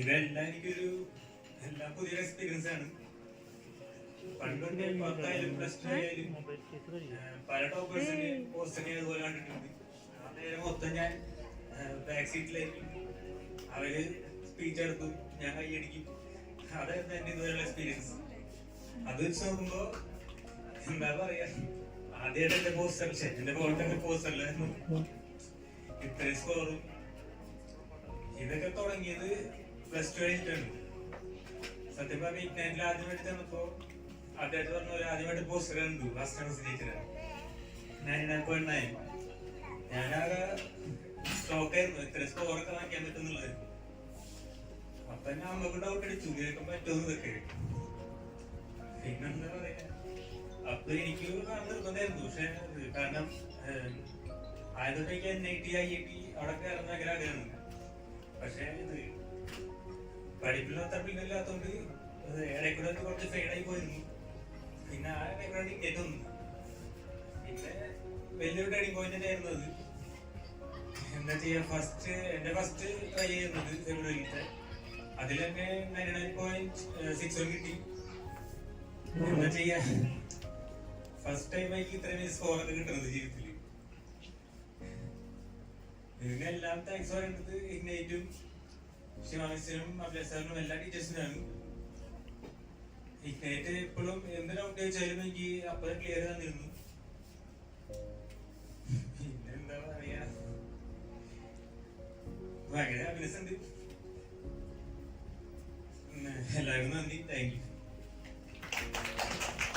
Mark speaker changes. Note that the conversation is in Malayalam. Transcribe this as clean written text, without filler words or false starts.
Speaker 1: ഇതെല്ലാം എനിക്കൊരു എല്ലാം പുതിയൊരു എക്സ്പീരിയൻസ് ആണ്. പണ്ടുണ്ട് 10 പ്ലസ് 2 ആയാലും പല ടോപ്പേഴ്സിന്റെ പോസ്റ്റൊക്കെ അതുപോലെ കണ്ടിട്ടുണ്ട്. ആ നേരം മൊത്തം ഞാൻ ബാക്ക് സീറ്റിലായിരിക്കും. അവര് സ്പീച്ച് എടുക്കും, ഞാൻ കൈയടിക്കും. അതായിരുന്നു എന്റെ ഇതുവരെയുള്ള എക്സ്പീരിയൻസ്. അത് വെച്ച് നോക്കുമ്പോ എന്താ പറയാ, ആദ്യമായിട്ട് എന്റെ പോസ്റ്റർ എന്റെ ഫോട്ടോന്റെ പോസ്റ്ററിലായിരുന്നു ഇത്രയും സ്കോറും. ഇതൊക്കെ തുടങ്ങിയത് പ്ലസ് 2 കഴിഞ്ഞിട്ടാണ്. സത്യം പറഞ്ഞ ഇഗ്നൈറ്റിൽ ആദ്യമായിട്ട് ചെന്നപ്പോ അദ്ദേഹത്തെ പറഞ്ഞ പോലെ ആദ്യമായിട്ട് പോസ്റ്റർ കണ്ടു. ഫസ്റ്റ് ജയിച്ചതാണ് 99.9. ഞാനാകെ സ്റ്റോക്കായിരുന്നു ഇത്ര സ്കോറൊക്കെ വാങ്ങിക്കാൻ പറ്റുന്നുള്ളത്. അപ്പൊ ഞാൻ അമ്മക്ക് ഡൗട്ട് അടിച്ചു, കേൾക്കാൻ പറ്റുമെന്ന് ഇതൊക്കെ. പിന്നെന്താ പറയാ, അപ്പൊ എനിക്ക് നിർബന്ധമായിരുന്നു. പക്ഷെ കാരണം ആയതൊക്കെ NIT IIT അവിടെ കയറുന്ന ഭയങ്കര ആഗ്രഹമാണ്. പക്ഷെ ഇത് പഠിപ്പിൽ അത്ര പിന്നില്ലാത്തോണ്ട് ഇടയ്ക്കൂടെ കുറച്ച് ഫെയിഡായി പോയിരുന്നു. പിന്നെ ആ ഇടയ്ക്കൂടെ ടിക്കറ്റ് വന്നു. പിന്നെ വലിയൊരു ടേണിംഗ് പോയിന്റ് ആയിരുന്നു അത്. എന്താ ചെയ്യാ, എന്റെ ഫസ്റ്റ് ട്രൈ ചെയ്യുന്നത് ഫെബ്രുവരിയിലത്തെ അതിലെന്നെ 99.61 കിട്ടി. എന്താ ചെയ്യാ, ഫസ്റ്റ് ടൈം എനിക്ക് ഇത്രയും സ്കോറൊക്കെ കിട്ടുന്നത് ജീവിതത്തിൽ. ഇതിനെല്ലാം താങ്ക്സ് പറയുന്നത് ഇഗ്നൈറ്റും ശിവാമിസിനും അഭ്യാസനും എല്ലാ ടീച്ചേഴ്സിനാണ്. ഇഗ്നൈറ്റ് എപ്പോഴും എന്ത് ഡൗട്ട് ചോദിച്ചാലും എനിക്ക് അപ്പോഴും ക്ലിയർ തന്നിരുന്നു. പിന്നെന്താ പറയാ, ഭയങ്കര ഹാപ്പിനെസ് ഉണ്ട്. എല്ലാവർക്കും നന്ദി, താങ്ക് യു.